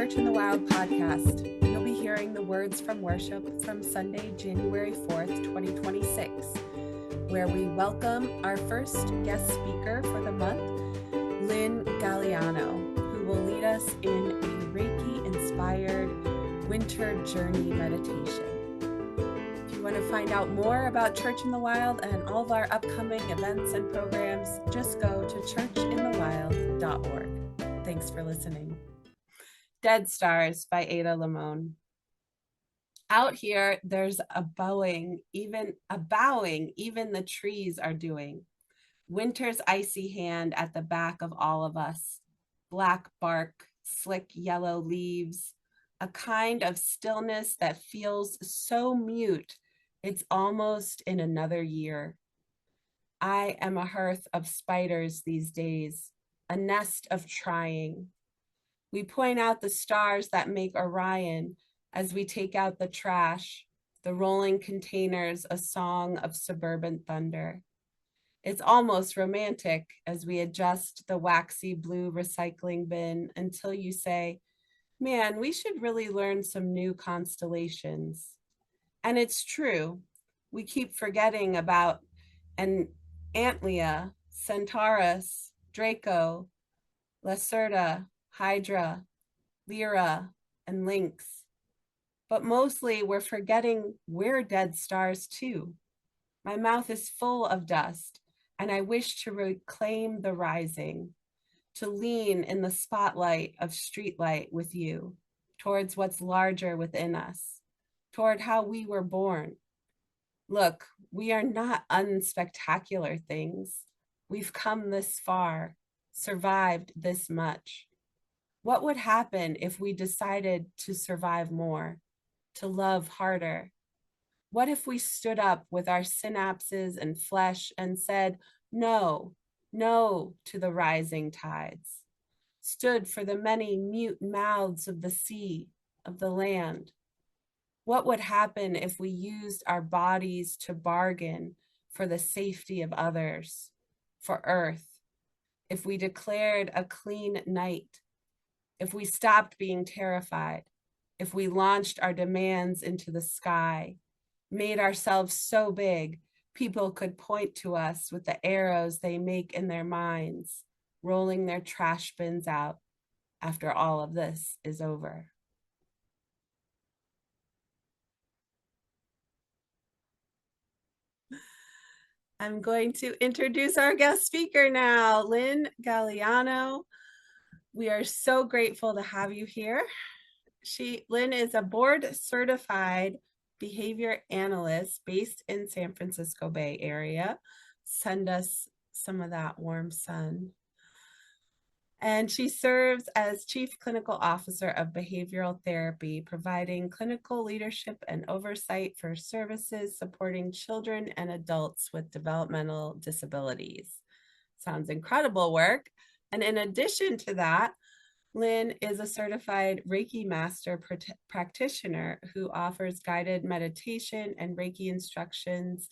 Church in the Wild podcast. You'll be hearing the words from worship from Sunday, January 4th, 2026, where we welcome our first guest speaker for the month, Lynn Galliano, who will lead us in a Reiki-inspired winter journey meditation. If you want to find out more about Church in the Wild and all of our upcoming events and programs, just go to churchinthewild.org. Thanks for listening. Dead Stars by Limón. Out here, there's a bowing, even the trees are doing. Winter's icy hand at the back of all of us. Black bark, slick yellow leaves, a kind of stillness that feels so mute, it's almost in another year. I am a hearth of spiders these days, a nest of trying. We point out the stars that make Orion as we take out the trash, the rolling containers, a song of suburban thunder. It's almost romantic as we adjust the waxy blue recycling bin until you say, man, we should really learn some new constellations. And it's true. We keep forgetting about Antlia, Centaurus, Draco, Lacerta, Hydra, Lyra, and Lynx. But mostly we're forgetting we're dead stars too. My mouth is full of dust, and I wish to reclaim the rising, to lean in the spotlight of streetlight with you, towards what's larger within us, toward how we were born. Look, we are not unspectacular things. We've come this far, survived this much. What would happen if we decided to survive more, to love harder? What if we stood up with our synapses and flesh and said, no, no to the rising tides, stood for the many mute mouths of the sea, of the land? What would happen if we used our bodies to bargain for the safety of others, for Earth? If we declared a clean night? If we stopped being terrified, if we launched our demands into the sky, made ourselves so big, people could point to us with the arrows they make in their minds, rolling their trash bins out after all of this is over. I'm going to introduce our guest speaker now, Lynn Galliano. We are so grateful to have you here. Lynn is a board-certified behavior analyst based in San Francisco Bay Area. Send us some of that warm sun. And she serves as Chief Clinical Officer of Behavioral Therapy, providing clinical leadership and oversight for services supporting children and adults with developmental disabilities. Sounds incredible work. And in addition to that, Lynn is a certified Reiki master practitioner who offers guided meditation and Reiki instructions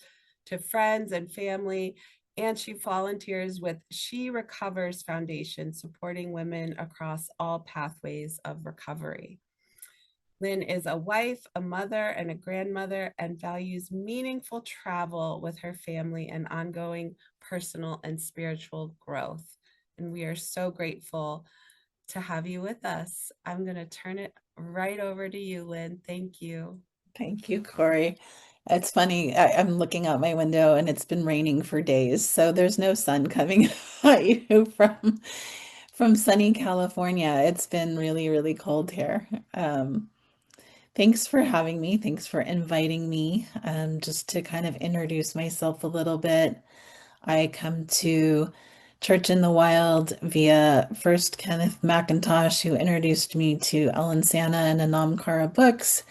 to friends and family, and she volunteers with She Recovers Foundation, supporting women across all pathways of recovery. Lynn is a wife, a mother, and a grandmother, and values meaningful travel with her family and ongoing personal and spiritual growth. And we are so grateful to have you with us. I'm going to turn it right over to you, Lynn. Thank you. Thank you, Corey. It's funny, I'm looking out my window and it's been raining for days, so there's no sun coming at you from sunny California. It's been really, really cold here. Thanks for having me. Thanks for inviting me. Just to kind of introduce myself a little bit, I come to Church in the Wild via first Kenneth McIntosh, who introduced me to Ellen Santa and Anam Cara books,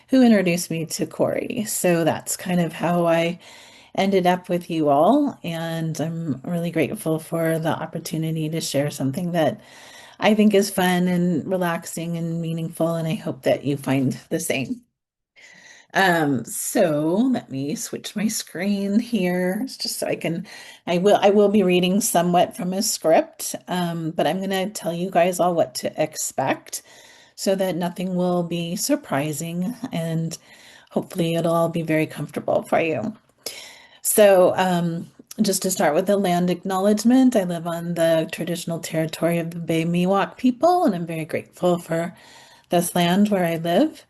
who introduced me to Corey. So that's kind of how I ended up with you all. And I'm really grateful for the opportunity to share something that I think is fun and relaxing and meaningful. And I hope that you find the same. So let me switch my screen here just so I will be reading somewhat from a script, but I'm going to tell you guys all what to expect. so that nothing will be surprising and hopefully it'll all be very comfortable for you. So, just to start with the land acknowledgement, I live on the traditional territory of the Bay Miwok people, and I'm very grateful for this land where I live.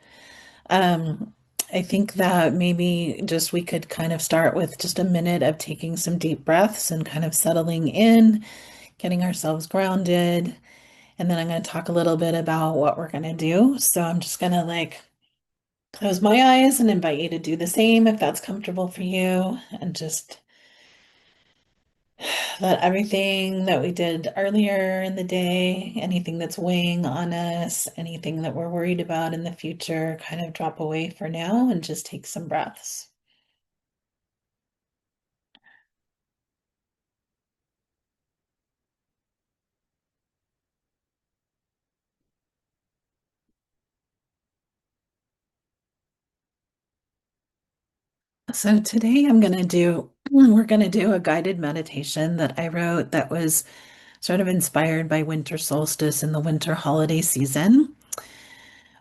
Um, I think that maybe just we could kind of start with just a minute of taking some deep breaths and kind of settling in, getting ourselves grounded. And then I'm going to talk a little bit about what we're going to do. So I'm just going to like close my eyes and invite you to do the same if that's comfortable for you. And just let everything that we did earlier in the day, anything that's weighing on us, anything that we're worried about in the future, kind of drop away for now and just take some breaths. So today we're going to do a guided meditation that I wrote that was sort of inspired by winter solstice and the winter holiday season.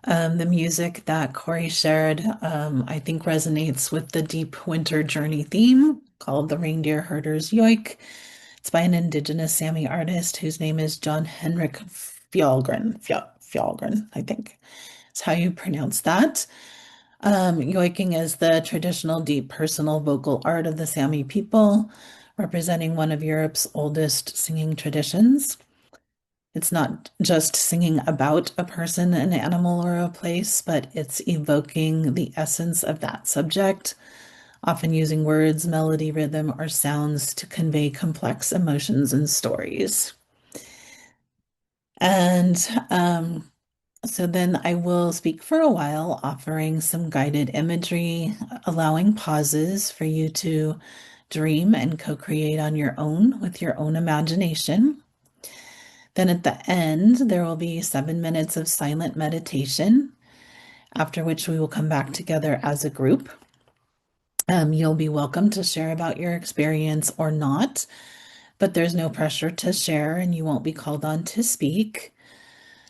The music that Corey shared, I think resonates with the deep winter journey theme called The Reindeer Herder's Yoik. It's by an indigenous Sami artist whose name is John Henrik Fjallgren. Fjallgren, I think is how you pronounce that. Yoiking is the traditional deep personal vocal art of the Sami people, representing one of Europe's oldest singing traditions. It's not just singing about a person, an animal, or a place, but it's evoking the essence of that subject, often using words, melody, rhythm, or sounds to convey complex emotions and stories. And so then I will speak for a while, offering some guided imagery, allowing pauses for you to dream and co-create on your own with your own imagination. Then at the end, there will be 7 minutes of silent meditation, after which we will come back together as a group. You'll be welcome to share about your experience or not, but there's no pressure to share and you won't be called on to speak.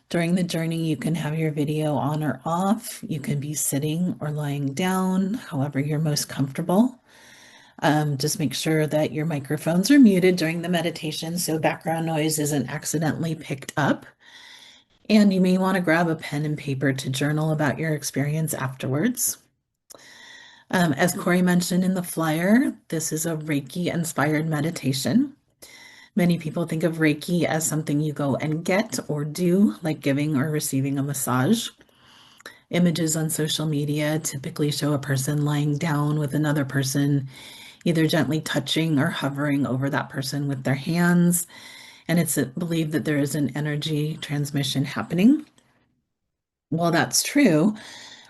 During the journey, you can have your video on or off. You can be sitting or lying down, however you're most comfortable. Just make sure that your microphones are muted during the meditation so background noise isn't accidentally picked up. And you may want to grab a pen and paper to journal about your experience afterwards. As Corey mentioned in the flyer, this is a Reiki-inspired meditation. Many people think of Reiki as something you go and get or do, like giving or receiving a massage. Images on social media typically show a person lying down with another person, either gently touching or hovering over that person with their hands. And it's believed that there is an energy transmission happening. While that's true,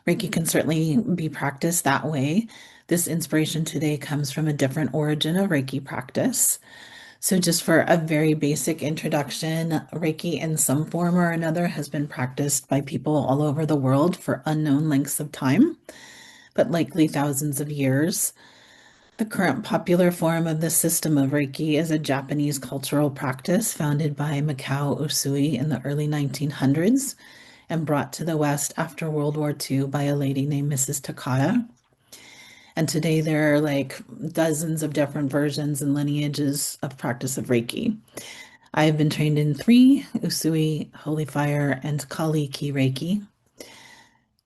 Reiki can certainly be practiced that way. This inspiration today comes from a different origin of Reiki practice. So, just for a very basic introduction, Reiki in some form or another has been practiced by people all over the world for unknown lengths of time, but likely thousands of years. The current popular form of the system of Reiki is a Japanese cultural practice founded by Mikao Usui in the early 1900s and brought to the West after World War II by a lady named Mrs. Takata. And today there are like dozens of different versions and lineages of practice of Reiki. I have been trained in three: Usui, Holy Fire, and Kali Ki Reiki.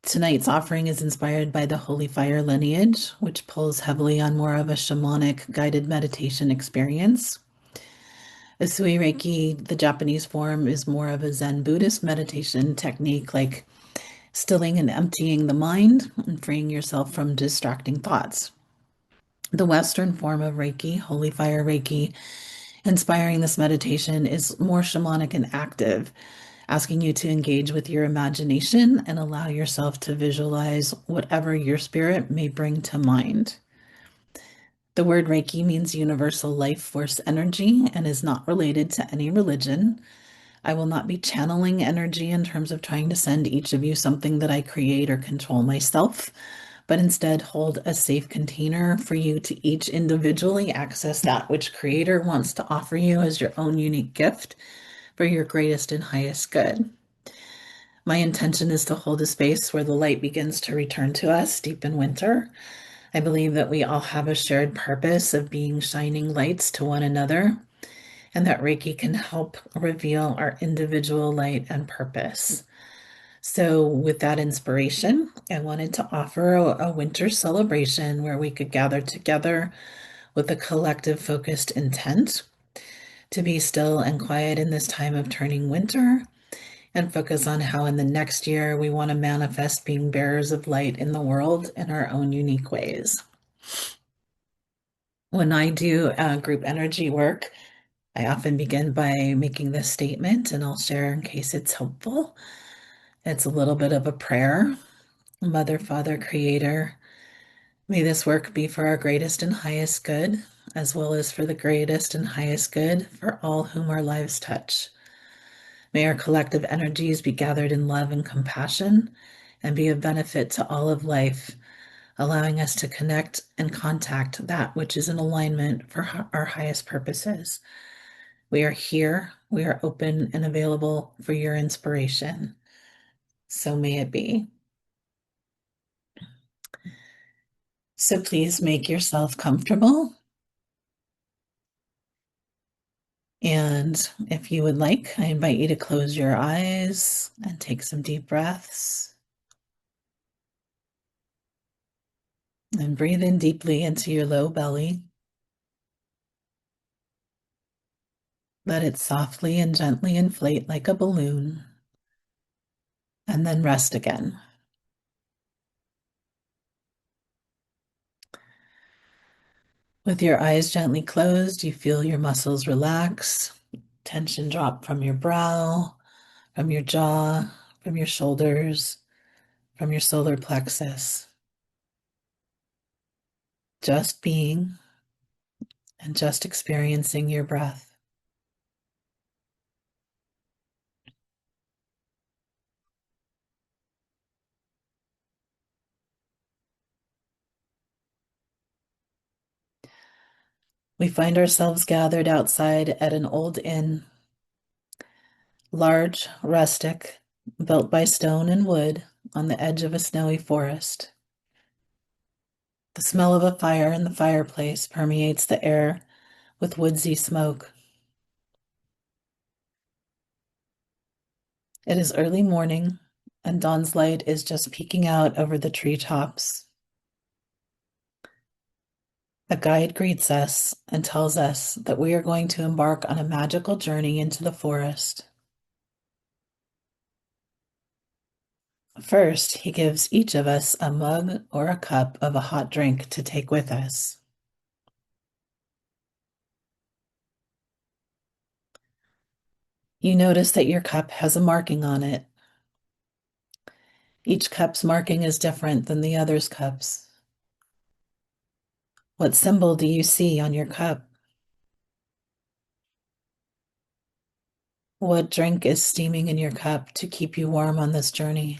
Tonight's offering is inspired by the Holy Fire lineage, which pulls heavily on more of a shamanic guided meditation experience. Usui Reiki, the Japanese form, is more of a Zen Buddhist meditation technique, like stilling and emptying the mind and freeing yourself from distracting thoughts. The Western form of Reiki, Holy Fire Reiki, inspiring this meditation is more shamanic and active, asking you to engage with your imagination and allow yourself to visualize whatever your spirit may bring to mind. The word Reiki means universal life force energy and is not related to any religion. I will not be channeling energy in terms of trying to send each of you something that I create or control myself, but instead hold a safe container for you to each individually access that which Creator wants to offer you as your own unique gift for your greatest and highest good. My intention is to hold a space where the light begins to return to us deep in winter. I believe that we all have a shared purpose of being shining lights to one another, and that Reiki can help reveal our individual light and purpose. So, with that inspiration, I wanted to offer a winter celebration where we could gather together with a collective focused intent to be still and quiet in this time of turning winter and focus on how in the next year we want to manifest being bearers of light in the world in our own unique ways. When I do group energy work, I often begin by making this statement, and I'll share in case it's helpful. It's a little bit of a prayer. Mother, Father, Creator, may this work be for our greatest and highest good, as well as for the greatest and highest good for all whom our lives touch. May our collective energies be gathered in love and compassion and be of benefit to all of life, allowing us to connect and contact that which is in alignment for our highest purposes. We are here, we are open and available for your inspiration. So may it be. So please make yourself comfortable. And if you would like, I invite you to close your eyes and take some deep breaths and breathe in deeply into your low belly. Let it softly and gently inflate like a balloon, and then rest again. With your eyes gently closed, you feel your muscles relax, tension drop from your brow, from your jaw, from your shoulders, from your solar plexus. Just being and just experiencing your breath. We find ourselves gathered outside at an old inn, large, rustic, built by stone and wood on the edge of a snowy forest. The smell of a fire in the fireplace permeates the air with woodsy smoke. It is early morning, and dawn's light is just peeking out over the treetops. A guide greets us and tells us that we are going to embark on a magical journey into the forest. First, he gives each of us a mug or a cup of a hot drink to take with us. You notice that your cup has a marking on it. Each cup's marking is different than the other's cups. What symbol do you see on your cup? What drink is steaming in your cup to keep you warm on this journey?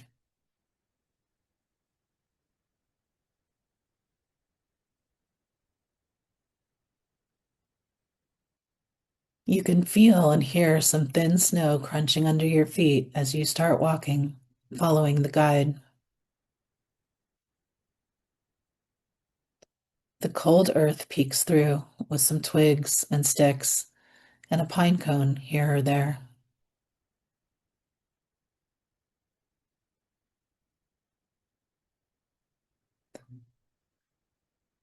You can feel and hear some thin snow crunching under your feet as you start walking, following the guide. The cold earth peeks through with some twigs and sticks and a pine cone here or there.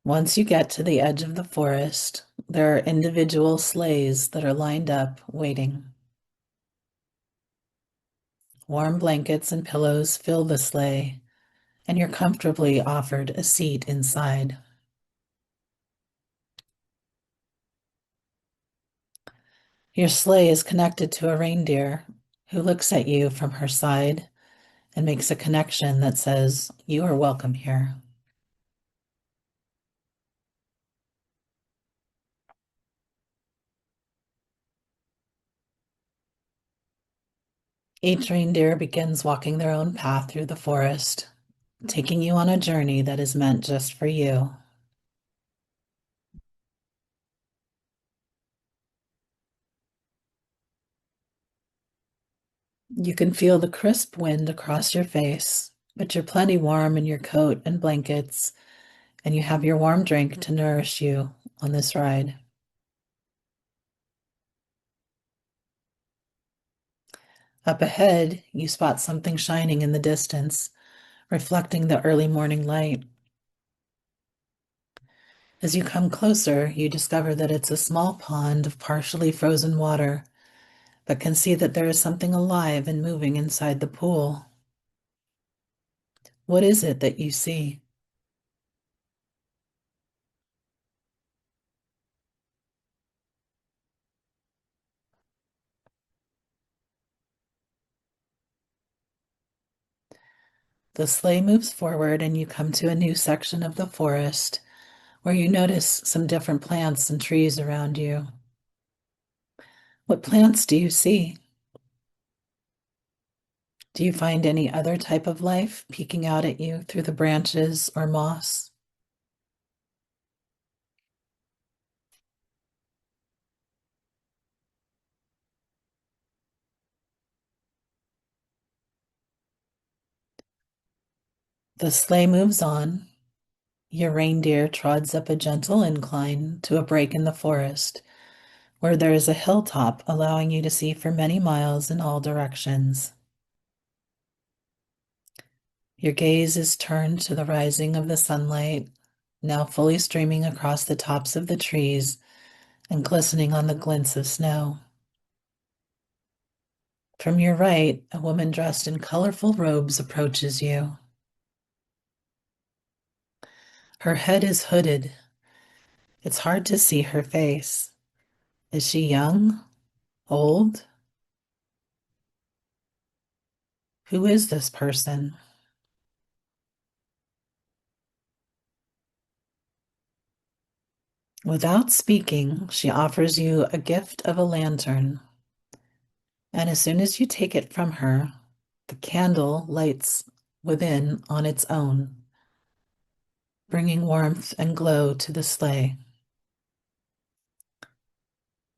Once you get to the edge of the forest, there are individual sleighs that are lined up waiting. Warm blankets and pillows fill the sleigh, and you're comfortably offered a seat inside. Your sleigh is connected to a reindeer who looks at you from her side and makes a connection that says, "You are welcome here." Each reindeer begins walking their own path through the forest, taking you on a journey that is meant just for you. You can feel the crisp wind across your face, but you're plenty warm in your coat and blankets, and you have your warm drink to nourish you on this ride. Up ahead, you spot something shining in the distance, reflecting the early morning light. As you come closer, you discover that it's a small pond of partially frozen water, but can see that there is something alive and moving inside the pool. What is it that you see? The sleigh moves forward, and you come to a new section of the forest where you notice some different plants and trees around you. What plants do you see? Do you find any other type of life peeking out at you through the branches or moss? The sleigh moves on. Your reindeer trods up a gentle incline to a break in the forest where there is a hilltop allowing you to see for many miles in all directions. Your gaze is turned to the rising of the sunlight, now fully streaming across the tops of the trees and glistening on the glints of snow. From your right, a woman dressed in colorful robes approaches you. Her head is hooded. It's hard to see her face. Is she young? Old? Who is this person? Without speaking, she offers you a gift of a lantern. And as soon as you take it from her, the candle lights within on its own, bringing warmth and glow to the sleigh.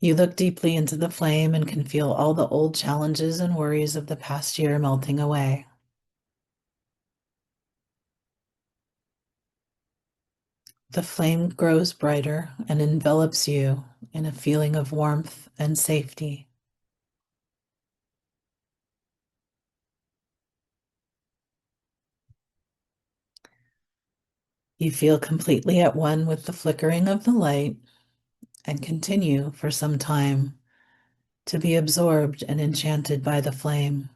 You look deeply into the flame and can feel all the old challenges and worries of the past year melting away. The flame grows brighter and envelops you in a feeling of warmth and safety. You feel completely at one with the flickering of the light and continue for some time to be absorbed and enchanted by the flame.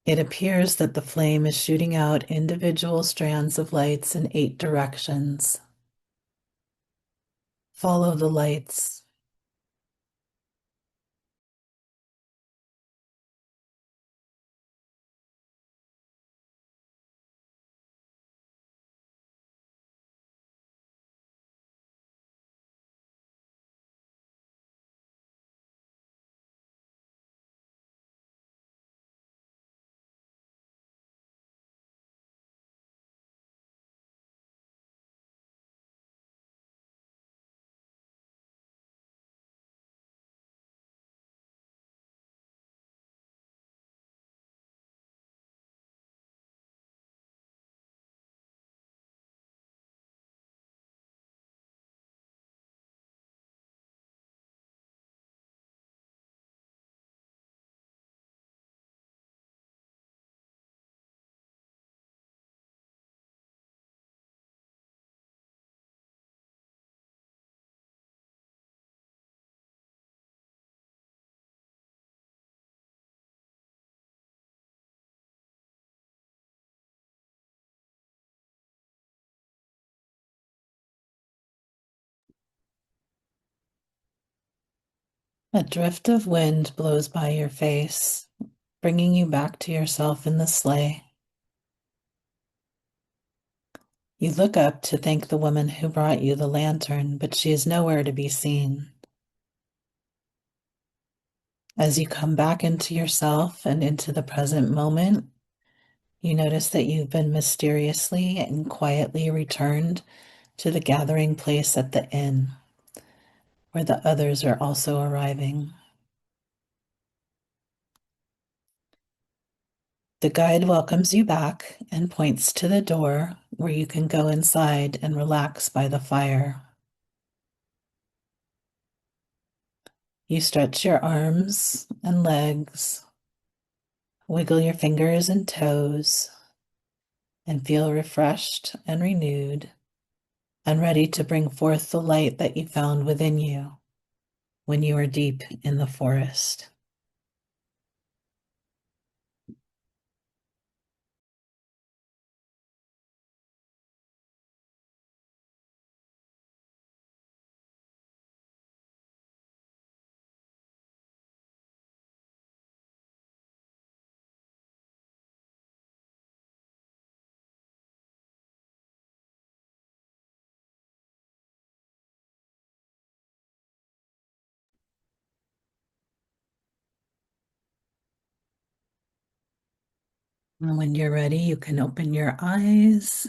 It appears that the flame is shooting out individual strands of lights in 8 directions. Follow the lights. A drift of wind blows by your face, bringing you back to yourself in the sleigh. You look up to thank the woman who brought you the lantern, but she is nowhere to be seen. As you come back into yourself and into the present moment, you notice that you've been mysteriously and quietly returned to the gathering place at the inn, where the others are also arriving. The guide welcomes you back and points to the door where you can go inside and relax by the fire. You stretch your arms and legs, wiggle your fingers and toes, and feel refreshed and renewed and ready to bring forth the light that you found within you when you were deep in the forest. And when you're ready, you can open your eyes,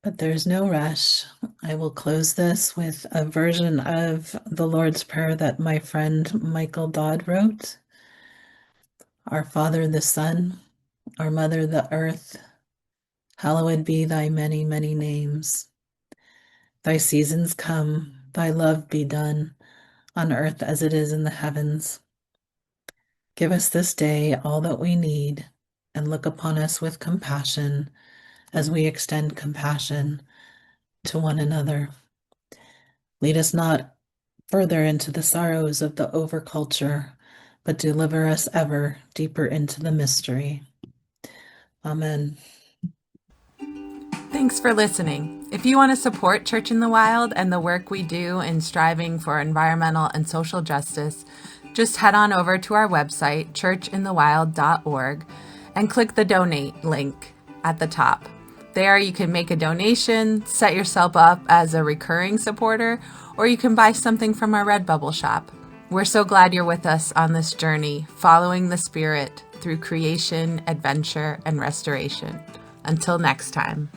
but there's no rush. I will close this with a version of the Lord's Prayer that my friend Michael Dodd wrote. Our Father, the Son, our Mother, the Earth, hallowed be thy many, many names. Thy seasons come, thy love be done, on earth as it is in the heavens. Give us this day all that we need, and look upon us with compassion as we extend compassion to one another. Lead us not further into the sorrows of the overculture, but deliver us ever deeper into the mystery. Amen. Thanks for listening. If you want to support Church in the Wild and the work we do in striving for environmental and social justice, just head on over to our website, churchinthewild.org, and click the donate link at the top. There you can make a donation, set yourself up as a recurring supporter, or you can buy something from our Redbubble shop. We're so glad you're with us on this journey, following the Spirit through creation, adventure, and restoration. Until next time.